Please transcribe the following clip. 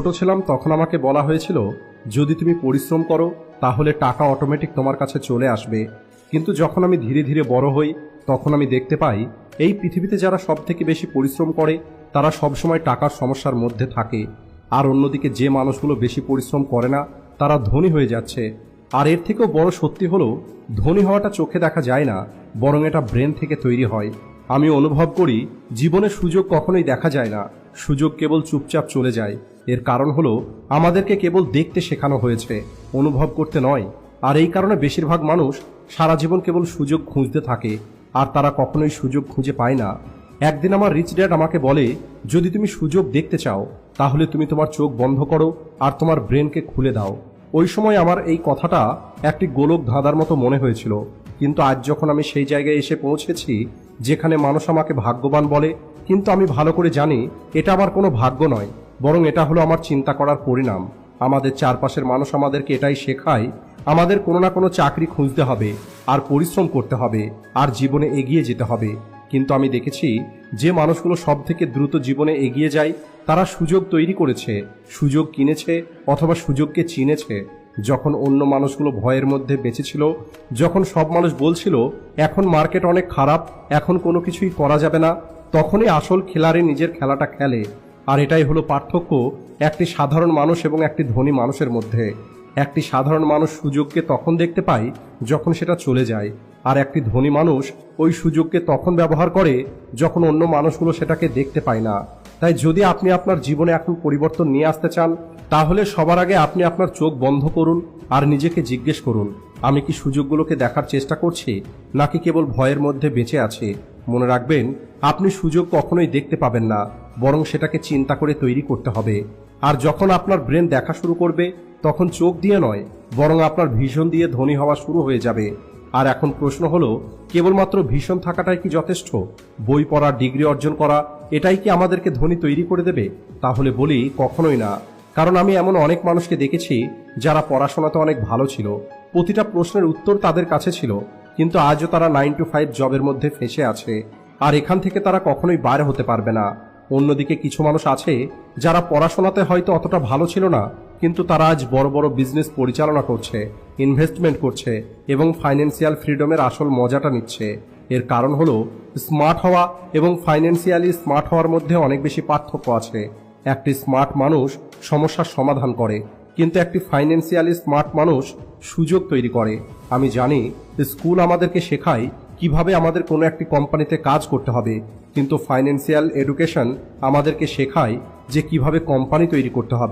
ছোট ছিলাম তখন আমাকে বলা হয়েছিল, যদি তুমি পরিশ্রম করো তাহলে টাকা অটোমেটিক তোমার কাছে চলে আসবে। কিন্তু যখন আমি ধীরে ধীরে বড় হই তখন আমি দেখতে পাই এই পৃথিবীতে যারা সব থেকে বেশি পরিশ্রম করে তারা সবসময় টাকার সমস্যার মধ্যে থাকে, আর অন্যদিকে যে মানুষগুলো বেশি পরিশ্রম করে না তারা ধনী হয়ে যাচ্ছে। আর এর থেকেও বড় সত্যি হলো, ধনী হওয়াটা চোখে দেখা যায় না, বরং এটা ব্রেন থেকে তৈরি হয়। আমি অনুভব করি জীবনে সুযোগ কখনোই দেখা যায় না, সুযোগ কেবল চুপচাপ চলে যায়। এর কারণ হলো আমাদেরকে কেবল দেখতে শেখানো হয়েছে, অনুভব করতে নয়। আর এই কারণে বেশিরভাগ মানুষ সারা জীবন কেবল সুযোগ খুঁজতে থাকে, আর তারা কখনোই সুযোগ খুঁজে পায় না। একদিন আমার রিচ ড্যাড আমাকে বলে, যদি তুমি সুযোগ দেখতে চাও তাহলে তুমি তোমার চোখ বন্ধ করো আর তোমার ব্রেনকে খুলে দাও। ওই সময় আমার এই কথাটা একটি গোলক ধাঁধার মতো মনে হয়েছিল, কিন্তু আজ যখন আমি সেই জায়গায় এসে পৌঁছেছি যেখানে মানুষ আমাকে ভাগ্যবান বলে, কিন্তু আমি ভালো করে জানি এটা আমার কোনো ভাগ্য নয়, বরং এটা হলো আমার চিন্তা করার পরিণাম। আমাদের চারপাশের মানুষ আমাদেরকে এটাই শেখায়, আমাদের কোনো না কোনো চাকরি খুঁজতে হবে আর পরিশ্রম করতে হবে আর জীবনে এগিয়ে যেতে হবে। কিন্তু আমি দেখেছি যে মানুষগুলো সব থেকে দ্রুত জীবনে এগিয়ে যায় তারা সুযোগ তৈরি করেছে, সুযোগ কিনেছে অথবা সুযোগকে চিনেছে। যখন অন্য মানুষগুলো ভয়ের মধ্যে বেঁচেছিল, যখন সব মানুষ বলছিল এখন মার্কেট অনেক খারাপ, এখন কোনো কিছুই করা যাবে না, তখনই আসল খেলাড়ি নিজের খেলাটা খেলে। আর এটাই হলো পার্থক্য একটি সাধারণ মানুষ এবং একটি ধনী মানুষের মধ্যে। একটি সাধারণ মানুষ সুযোগকে তখন দেখতে পায় যখন সেটা চলে যায়, আর একটি ধনী মানুষ ওই সুযোগকে তখন ব্যবহার করে যখন অন্য মানুষগুলো সেটাকে দেখতে পায় না। তাই যদি আপনি আপনার জীবনে এখন পরিবর্তন নিয়ে আসতে চান তাহলে সবার আগে আপনি আপনার চোখ বন্ধ করুন আর নিজেকে জিজ্ঞেস করুন, আমি কি সুযোগগুলোকে দেখার চেষ্টা করছি নাকি কেবল ভয়ের মধ্যে বেঁচে আছি। মনে রাখবেন, আপনি সুযোগ কখনোই দেখতে পাবেন না, বরং সেটাকে চিন্তা করে তৈরি করতে হবে। আর যখন আপনার ব্রেন দেখা শুরু করবে তখন চোখ দিয়ে নয়, বরং আপনার ভিশন দিয়ে ধনী হওয়া শুরু হয়ে যাবে। আর এখন প্রশ্ন হলো, কেবলমাত্র ভিশন থাকাটাই কি যথেষ্ট? বই পড়া, ডিগ্রি অর্জন করা, এটাই কি আমাদেরকে ধনী তৈরি করে দেবে? তাহলে বলি, কখনোই না। কারণ আমি এমন অনেক মানুষকে দেখেছি যারা পড়াশোনাতে অনেক ভালো ছিল, প্রতিটা প্রশ্নের উত্তর তাদের কাছে ছিল, কিন্তু আজও তারা 9 to 5 জবের মধ্যে ফেঁসে আছে, আর এখান থেকে তারা কখনোই বাইরে হতে পারবে না। অন্যদিকে কিছু মানুষ আছে যারা পড়াশোনাতে হয়তো অতটা ভালো ছিল না, কিন্তু তারা আজ বড় বড় বিজনেস পরিচালনা করছে, ইনভেস্টমেন্ট করছে এবং ফাইন্যান্সিয়াল ফ্রিডমের আসল মজাটা নিচ্ছে। এর কারণ হলো স্মার্ট হওয়া এবং ফাইন্যান্সিয়ালি স্মার্ট হওয়ার মধ্যে অনেক বেশি পার্থক্য আছে। একটি স্মার্ট মানুষ সমস্যার সমাধান করে, কিন্তু একটি ফাইন্যান্সিয়ালি স্মার্ট মানুষ সুযোগ তৈরি করে। আমি জানি স্কুল আমাদেরকে শেখায় কিভাবে আমাদের কোনো একটি কোম্পানিতে কাজ করতে হবে, কিন্তু ফাইন্যান্সিয়াল এডুকেশন আমাদেরকে শেখায় যে কিভাবে কোম্পানি তৈরি করতে হবে।